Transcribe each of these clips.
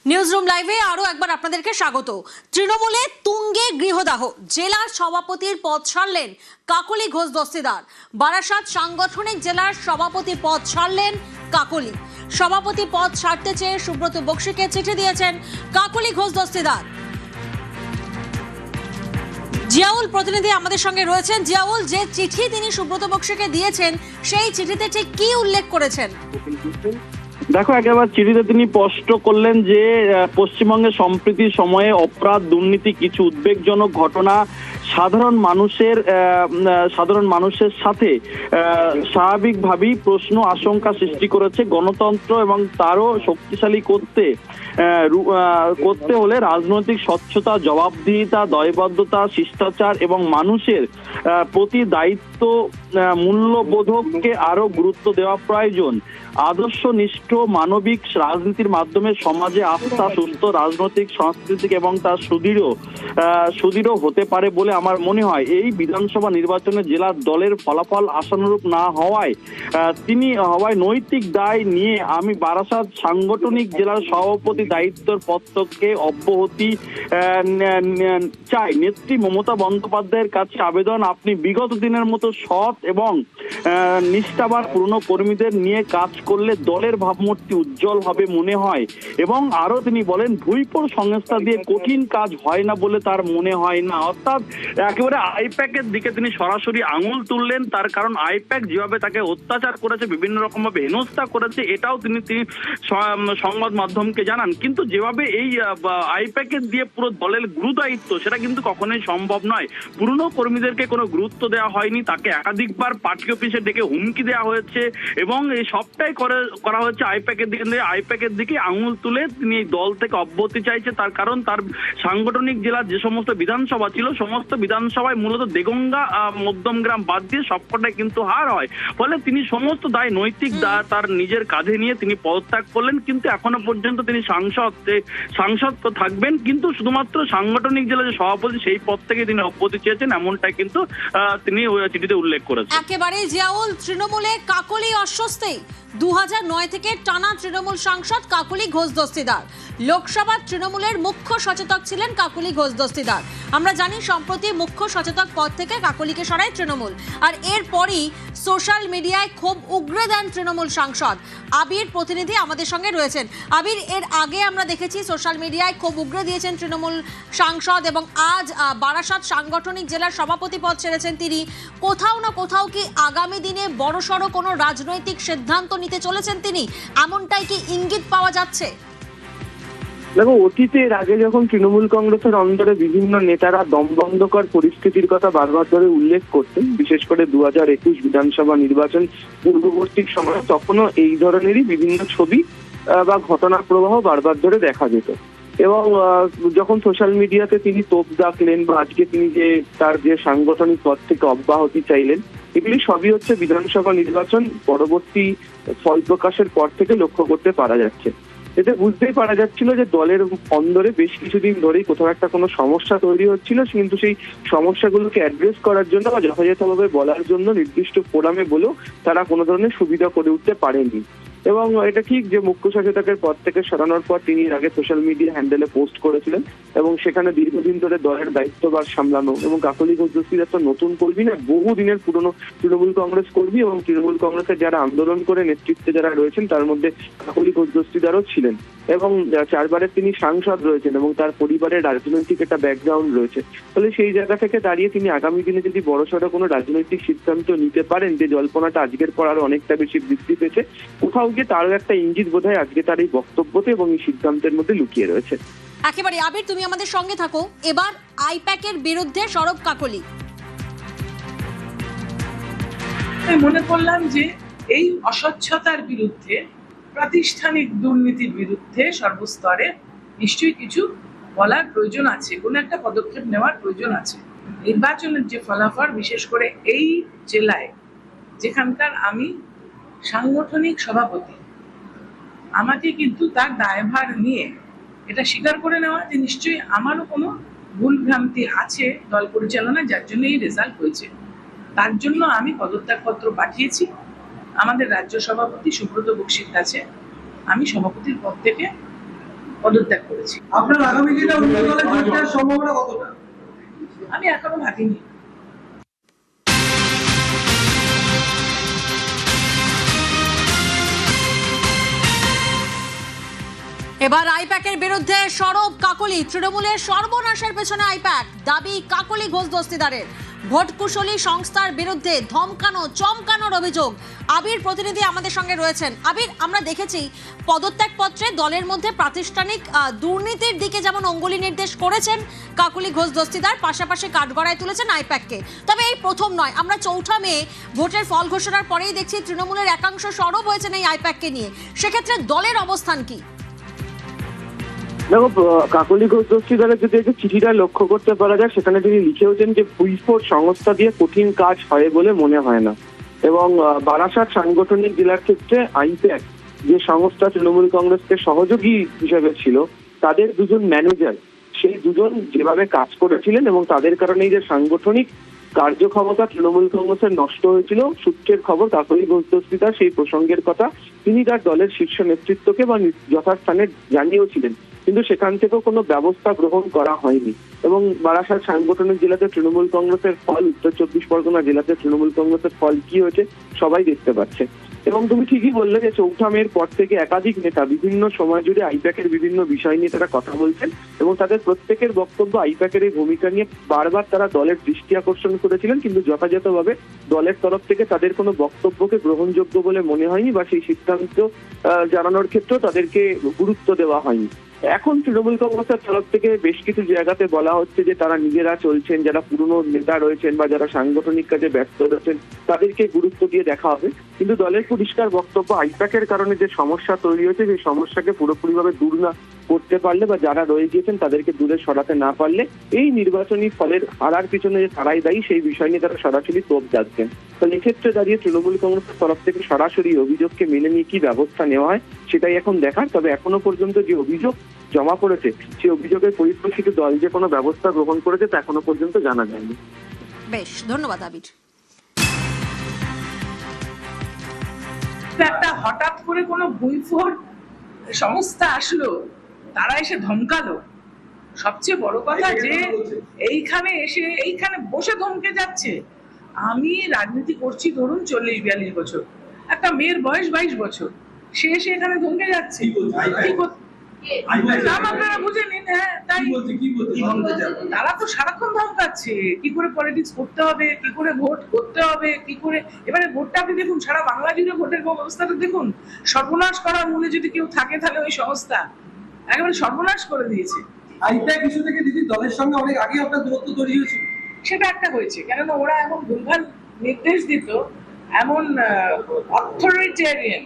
Newsroom লাইভে আরো একবার আপনাদেরকে স্বাগত। তৃণমূলে তুঙ্গে গৃহদাহ, জেলার সভাপতির পদ ছাড়লেন কাকলি ঘোষ দস্তিদার। বারাসাত সাংগঠনিক জেলার সভাপতি পদ ছাড়লেন কাকলি। সভাপতি পদ ছাড়তে চেয়ে সুব্রত বক্সিকে চিঠি দিয়েছেন কাকলি ঘোষ দস্তিদার। জিয়াউল প্রতিনিধি আমাদের সঙ্গে রয়েছেন। জিয়াউল, যে চিঠি তিনি সুব্রত বক্সিকে দিয়েছেন সেই চিঠিতে ঠিক কি উল্লেখ করেছেন? দেখো, একেবারে চিঠিতে তিনি স্পষ্ট করলেন যে পশ্চিমবঙ্গে সম্প্রতি সময়ে অপরাধ, দুর্নীতি, কিছু উদ্বেগজনক ঘটনা সাধারণ মানুষের সাথে স্বাভাবিকভাবেই প্রশ্ন আশঙ্কা সৃষ্টি করেছে। গণতন্ত্র এবং তারও শক্তিশালী করতে হলে রাজনৈতিক স্বচ্ছতা, জবাবদিহিতা, দায়বদ্ধতা, শিষ্টাচার এবং মানুষের প্রতি দায়িত্ব মূল্যবোধককে আরো গুরুত্ব দেওয়া প্রয়োজন। আদর্শনিষ্ঠ মানবিক রাজনীতির মাধ্যমে সমাজে আস্থা, সুস্থ রাজনৈতিক, সাংস্কৃতিক এবং তার সুদৃঢ় হতে পারে বলে আমার মনে হয়। এই বিধানসভা নির্বাচনে জেলার দলের ফলাফল আশানুরূপ না হওয়ায় নৈতিক দায় নিয়ে আমি বারাসাত সাংগঠনিক জেলার সভাপতি দায়িত্বের পদ থেকে অব্যাহতি চাই। নেত্রী মমতা বন্দ্যোপাধ্যায়ের কাছে আবেদন, আপনি বিগত দিনের মতো সৎ এবং নিষ্ঠাবান পুরনো কর্মীদের নিয়ে কাজ করলে দলের ভাবমূর্তি উজ্জ্বল হবে মনে হয়। এবং আরো তিনি বলেন, ভুইপোর সংস্থা দিয়ে কঠিন কাজ হয় না বলে তার মনে হয় না। অর্থাৎ একেবারে আইপ্যাকের দিকে তিনি সরাসরি আঙুল তুললেন। তার কারণ আইপ্যাক যেভাবে তাকে অত্যাচার করেছে, বিভিন্ন রকম ভাবে হেনস্থা করেছে, এটাও তিনি সংবাদ মাধ্যমকে জানান। কিন্তু যেভাবে এই আইপ্যাকের দিয়ে পুরো দলের গুরুদায়িত্ব, সেটা কিন্তু কখনোই সম্ভব নয়। পুরনো কর্মীদেরকে কোনো গুরুত্ব দেওয়া হয়নি, তাকে একাধিকবার পার্টি অফিসে ডেকে হুমকি দেওয়া হয়েছে এবং এই সবটাই করা হচ্ছে আইপ্যাকের দিকে আঙুল তুলে তিনি এই দল থেকে অব্যাহতি চাইছে। তার কারণ তার সাংগঠনিক জেলার যে সমস্ত বিধানসভা ছিল, সমস্ত বিধানসভায় মূলত দেগঙ্গা, মধ্যমগ্রাম বাদ দিয়ে সবকটাই কিন্তু হার হয়। ফলে তিনি সমস্ত নৈতিক দায় তার নিজের কাঁধে নিয়ে তিনি পদত্যাগ করলেন। কিন্তু এখনো পর্যন্ত তিনি সাংসদ তো থাকবেন, কিন্তু শুধুমাত্র সাংগঠনিক জেলার যে সভাপতি সেই পদ থেকে তিনি অব্যাহতি চেয়েছেন, এমনটাই কিন্তু তিনি চিঠিতে উল্লেখ করেছেন। একেবারে জিয়াউল, তৃণমূলে কাকলি অস্বস্তি। 2009 থেকে টানা তৃণমূল সাংসদ কাকলি ঘোষ দস্তিদার। লোকসভার তৃণমূলের মুখ্য সচেতক ছিলেন কাকলি ঘোষ দস্তিদার। আমরা জানি সম্প্রতি মুখ্য সচেতক পদ থেকে কাকলিকে সরায় তৃণমূল, আর এরপরই সোশ্যাল মিডিয়ায় ক্ষোভ উগরে দেন তৃণমূল সাংসদ। আবির প্রতিনিধি আমাদের সঙ্গে রয়েছেন। আবির, এর আগে আমরা দেখেছি সোশ্যাল মিডিয়ায় ক্ষোভ উগরে দিয়েছেন তৃণমূল সাংসদ এবং আজ বারাসাত সাংগঠনিক জেলার সভাপতি পদ ছেড়েছেন তিনি। কোথাও না কোথাও কি আগামী দিনে বড়সড় কোনো রাজনৈতিক সিদ্ধান্ত নিতে চলেছেন তিনি, এমনটাই কি ইঙ্গিত পাওয়া যাচ্ছে? দেখো, অতীতের আগে যখন তৃণমূল কংগ্রেসের অন্দরে বিভিন্ন নেতারা দমবন্ধকর পরিস্থিতির কথা বারবার ধরে উল্লেখ করতেন, বিশেষ করে 2021 বিধানসভা নির্বাচন পূর্ববর্তী সময়, তখনও এই ধরনেরই বিভিন্ন ছবি বা ঘটনা প্রবাহ বারবার ধরে দেখা যেত। এবং যখন সোশ্যাল মিডিয়াতে তিনি তোপ ডাকলেন বা আজকে তিনি তার যে সাংগঠনিক পদ থেকে অব্যাহতি চাইলেন, এগুলি সবই হচ্ছে বিধানসভা নির্বাচন পরবর্তী ফল প্রকাশের পর থেকে লক্ষ্য করতে পারা যাচ্ছে। এতে বুঝতেই পারা যাচ্ছিল যে দলের অন্দরে বেশ কিছুদিন ধরেই কোথাও একটা কোনো সমস্যা তৈরি হচ্ছিল, কিন্তু সেই সমস্যাগুলোকে অ্যাড্রেস করার জন্য বা যথাযথভাবে বলার জন্য নির্দিষ্ট ফোরামে বলেও তারা কোনো ধরনের সুবিধা করে উঠতে পারেনি। এবং এটা ঠিক যে মুখ্য সচেতকের পদ থেকে সরানোর পর তিনি আগে সোশ্যাল মিডিয়া হ্যান্ডেলে পোস্ট করেছিলেন এবং সেখানে দীর্ঘদিন ধরে দলের দায়িত্বভার সামলানো, এবং কাকলি ঘোষ দস্তিদার তো নতুন কর্মী না, বহুদিনের পুরনো তৃণমূল কংগ্রেস কর্মী এবং তৃণমূল কংগ্রেসের যারা আন্দোলন করে নেতৃত্বে যারা রয়েছেন তার মধ্যে কাকলি ঘোষ দস্তিদারও ছিলেন। এবং 4 বারের তিনি সাংসদ রয়েছেন এবং তার পরিবারের রাজনৈতিক একটা ব্যাকগ্রাউন্ড রয়েছে। ফলে সেই জায়গা থেকে দাঁড়িয়ে তিনি আগামী দিনে যদি বড়সড় কোনো রাজনৈতিক সিদ্ধান্ত নিতে পারেন, যে জল্পনাটা আজকের পর আরো অনেকটা বেশি বৃদ্ধি পেয়েছে, কোথাও গিয়ে তারও একটা ইঙ্গিত বোধহয় আজকে তার এই বক্তব্যতে এবং এই সিদ্ধান্তের মধ্যে লুকিয়ে রয়েছে। একেবারে আবির, তুমি আমাদের সঙ্গে থাকো। এবার আইপ্যাকের বিরুদ্ধে সরব কাকলি। মনে করলাম যে এই অস্বচ্ছতার বিরুদ্ধে, প্রাতিষ্ঠানিক দুর্নীতির বিরুদ্ধে সর্বস্তরে নিশ্চয়ই কিছু বলার প্রয়োজন আছে, কোনো একটা পদক্ষেপ নেওয়ার প্রয়োজন আছে। নির্বাচনের যে ফলাফল, বিশেষ করে এই জেলায় যেখানকার আমি সাংগঠনিক সভাপতি, আমাকে কিন্তু তার দায়ভার নিয়ে এটা স্বীকার করে নেওয়া যে নিশ্চয়ই আমারও কোনো ভুল ভ্রান্তি আছে দল পরিচালনায়, যার জন্য এই রেজাল্ট হয়েছে। তার জন্য আমি পদত্যাগপত্র পাঠিয়েছি আমাদের রাজ্য সভাপতি সুব্রত বক্সির কাছে। আমি সভাপতির পদ থেকে পদত্যাগ করেছি। আপনার আগামী দিনে অন্য দলে যোগ দেওয়ার সম্ভাবনা কতটা? আমি এখনো ভাবিনি। এবার আইপ্যাকের বিরুদ্ধে সরব কাকলি। তৃণমূলের সর্বনাশের পেছনে আইপ্যাক, দাবি কাকলি ঘোষ দস্তিদারের। ভোট কুশলী সংস্থার বিরুদ্ধে ধমকানো চমকানোর অভিযোগ। আবির প্রতিনিধি আমাদের সঙ্গে রয়েছেন। আবির, আমরা দেখেছি পদত্যাগপত্রে দলের মধ্যে প্রাতিষ্ঠানিক দুর্নীতির দিকে যেমন অঙ্গুলি নির্দেশ করেছেন কাকলি ঘোষ দস্তিদার, পাশাপাশি কাঠগড়ায় তুলেছেন আইপ্যাককে। তবে এই প্রথম নয়, আমরা ৪ মে ভোটের ফল ঘোষণার পরেই দেখছি তৃণমূলের একাংশ সরব হয়েছেন এই আইপ্যাককে নিয়ে। সেক্ষেত্রে দলের অবস্থান কি? দেখো, কাকলি ঘোষ দস্তিদারের যদি একটু চিঠিটা লক্ষ্য করতে পারা যায়, সেখানে তিনি লিখেওছেন যে ভুইফোর সংস্থা দিয়ে কঠিন কাজ হয় বলে মনে হয় না। এবং বারাসাত সাংগঠনিক জেলার ক্ষেত্রে আইপ্যাক যে সংস্থা তৃণমূল কংগ্রেসকে সহযোগী হিসেবে ছিল, তাদের দুজন ম্যানেজার, সেই দুজন যেভাবে কাজ করেছিলেন এবং তাদের কারণেই যে সাংগঠনিক কার্যক্ষমতা তৃণমূল কংগ্রেসের নষ্ট হয়েছিল, সূত্রের খবর কাকলি ঘোষ দস্তিদার সেই প্রসঙ্গের কথা তিনি তার দলের শীর্ষ নেতৃত্বকে বা যথাস্থানে জানিয়েছিলেন, কিন্তু সেখান থেকেও কোনো ব্যবস্থা গ্রহণ করা হয়নি। এবং বারাসাত সাংগঠনিক জেলাতে তৃণমূল কংগ্রেসের ফল, উত্তর 24 পরগনা জেলাতে তৃণমূল কংগ্রেসের ফল কি হয়েছে সবাই দেখতে পাচ্ছে। এবং তুমি ঠিকই বললে যে ৪ মের পর থেকে একাধিক নেতা বিভিন্ন সময় জুড়ে আইপ্যাকের বিভিন্ন বিষয় নিয়ে তারা কথা বলছেন এবং তাদের প্রত্যেকের বক্তব্য আইপ্যাকের এই ভূমিকা নিয়ে বারবার তারা দলের দৃষ্টি আকর্ষণ করেছিলেন, কিন্তু যথাযথভাবে দলের তরফ থেকে তাদের কোনো বক্তব্যকে গ্রহণযোগ্য বলে মনে হয়নি বা সেই সিদ্ধান্ত জানানোর ক্ষেত্রেও তাদেরকে গুরুত্ব দেওয়া হয়নি। এখন তৃণমূল কংগ্রেসের তরফ থেকে বেশ কিছু জায়গাতে বলা হচ্ছে যে তারা নিজেরা চলছেন, যারা পুরনো নেতা রয়েছেন বা যারা সাংগঠনিক কাজে ব্যস্ত রয়েছেন তাদেরকে গুরুত্ব দিয়ে দেখা হবে। কিন্তু দলের পরিষ্কার বক্তব্য, আইপ্যাকের কারণে যে সমস্যা তৈরি হয়েছে সেই সমস্যাকে পুরোপুরিভাবে দূর না করতে পারলে বা যারা রয়ে গিয়েছেন তাদেরকে দূরে সরাতে না পারলে এই নির্বাচনী ফলের হারার পিছনে যে তারাই দায়ী সেই বিষয় নিয়ে তারা সরাসরি তোপ যাচ্ছেন। তো এক্ষেত্রে দাঁড়িয়ে তৃণমূল কংগ্রেসের তরফ থেকে সরাসরি অভিযোগকে মেনে নিয়ে কি ব্যবস্থা নেওয়া হয় সেটাই এখন দেখার। তবে এখনো পর্যন্ত যে অভিযোগ জমা পড়েছে সেই অভিযোগের পরিপ্রেক্ষিতে দল যে কোনো ব্যবস্থা গ্রহণ করেছে তা এখনো পর্যন্ত জানা যায়নি। বেশ, ধন্যবাদ আবির। একটা হঠাৎ করে কোনো ভুইফোর সংস্থা আসলো, তারা এসে ধমকালো। সবচেয়ে বড় কথা যে এইখানে এসে এইখানে বসে ধমকে যাচ্ছে। আমি রাজনীতি করছি ধরুন 40-42 বছর, একটা মেয়ের বয়স 22 বছর, সে এসে এখানে ধমকে যাচ্ছে। নাম আপনারা বুঝে নিন। হ্যাঁ, তাই তারা তো সারাক্ষণ ধমকাচ্ছে কি করে পলিটিক্স করতে হবে, কি করে ভোট করতে হবে, কি করে। এবারে ভোটটা আপনি দেখুন, সারা বাংলা জুড়ে ভোটের ব্যবস্থাটা দেখুন। সর্বনাশ করার মূলে যদি কেউ থাকে তাহলে ওই সংস্থা একেবারে সর্বনাশ করে দিয়েছে। আইপ্যাক ইস্যু থেকে দিদি দলের সঙ্গে অনেক আগে আপনার দূরত্ব তৈরি হয়েছিল। সেটা একটা হয়েছে, কেননা ওরা এমন ভুলভাল নির্দেশ দিত, এমন অথরিটেরিয়ান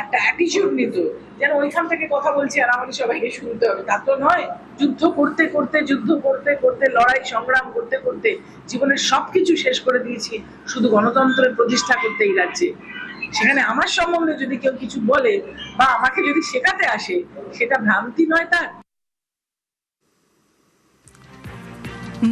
একটা অ্যাটিটিউড নিত, যেন ওইখান থেকে কথা বলছি আর আমাদের সবাইকে শুনতে হবে। তা তো নয়। যুদ্ধ করতে করতে লড়াই সংগ্রাম করতে করতে জীবনের সবকিছু শেষ করে দিয়েছি শুধু গণতন্ত্রের প্রতিষ্ঠা করতে এই রাজ্যে। সেখানে আমার সম্বন্ধে যদি কেউ কিছু বলে বা আমাকে যদি শেখাতে আসে, সেটা ভ্রান্তি নয় তার।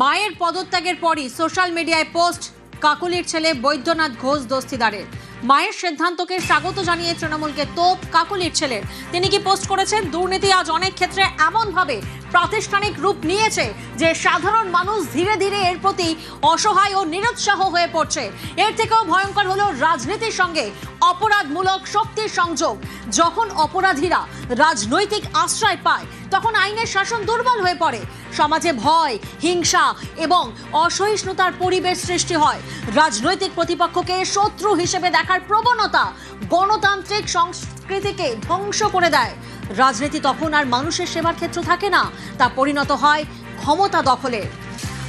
মায়ের পদত্যাগের পরই সোশ্যাল মিডিয়ায় পোস্ট কাকলির ছেলে বৈদ্যনাথ ঘোষ দস্তিদারের। মায়ের সিদ্ধান্তকে স্বাগত জানিয়ে তৃণমূলকে তোপ কাকলির ছেলের। তিনি কি পোস্ট করেছেন? দুর্নীতি আজ অনেক ক্ষেত্রে এমনভাবে প্রাতিষ্ঠানিক রূপ নিয়েছে যে সাধারণ মানুষ ধীরে ধীরে এর প্রতি অসহায় ও নিরুৎসাহ হয়ে পড়ছে। এর থেকেও ভয়ঙ্কর হলো রাজনীতির সঙ্গে অপরাধমূলক শক্তির সংযোগ। যখন অপরাধীরা রাজনৈতিক আশ্রয় পায় তখন আইনের শাসন দুর্বল হয়ে পড়ে, সমাজে ভয়, হিংসা এবং অসহিষ্ণুতার পরিবেশ সৃষ্টি হয়। রাজনৈতিক প্রতিপক্ষকে শত্রু হিসেবে দেখার প্রবণতা গণতান্ত্রিক সংস্কৃতিকে ধ্বংস করে দেয়। রাজনীতি তখন আর মানুষের সেবার ক্ষেত্র থাকে না, তা পরিণত হয় ক্ষমতা দখলের।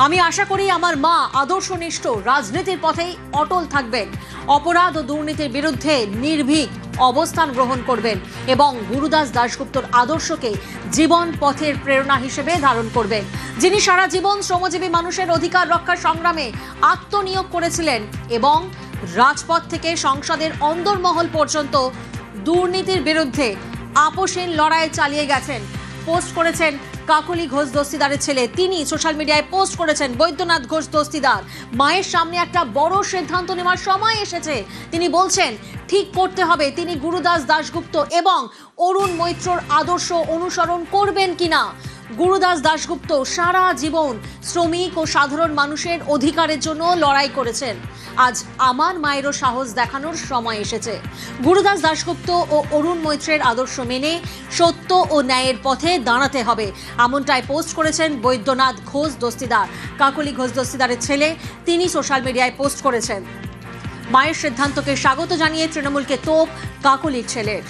আমি আশা করি আমার মা আদর্শনিষ্ঠ রাজনীতির পথেই অটল থাকবেন, অপরাধ ও দুর্নীতির বিরুদ্ধে নির্ভীক অবস্থান গ্রহণ করবেন এবং গুরুদাস দাশগুপ্তর আদর্শকে জীবন পথের প্রেরণা হিসেবে ধারণ করবেন, যিনি সারা জীবন শ্রমজীবী মানুষের অধিকার রক্ষার সংগ্রামে আত্মনিয়োগ করেছিলেন এবং রাজপথ থেকে সংসদের অন্দরমহল পর্যন্ত দুর্নীতির বিরুদ্ধে আপোষহীন লড়াই চালিয়ে গেছেন। পোস্ট করেছেন কাকলি ঘোষ দস্তিদারের ছেলে, তিনি সোশ্যাল মিডিয়ায় পোস্ট করেছেন বৈদ্যনাথ ঘোষ দস্তিদার মায়ের সামনে একটা বড় সিদ্ধান্ত নেওয়ার সময় এসেছে। তিনি বলছেন ঠিক করতে হবে তিনি গুরুদাস দাশগুপ্ত এবং অরুণ মৈত্রর আদর্শ অনুসরণ করবেন কিনা। গুরুদাস দাশগুপ্ত সারা জীবন শ্রমিক ও সাধারণ মানুষের অধিকারের জন্য লড়াই করেছেন। আজ আমার মায়েরও সাহস দেখানোর সময় এসেছে। গুরুদাস দাশগুপ্ত ও অরুণ মৈত্রের আদর্শ মেনে সত্য ও ন্যায়ের পথে দাঁড়াতে হবে, এমনটাই পোস্ট করেছেন বৈদ্যনাথ ঘোষ দস্তিদার। কাকলি ঘোষ দস্তিদারের ছেলে, তিনি সোশ্যাল মিডিয়ায় পোস্ট করেছেন। মায়ের সিদ্ধান্তকে স্বাগত জানিয়ে তৃণমূলকে তোপ কাকলির ছেলের।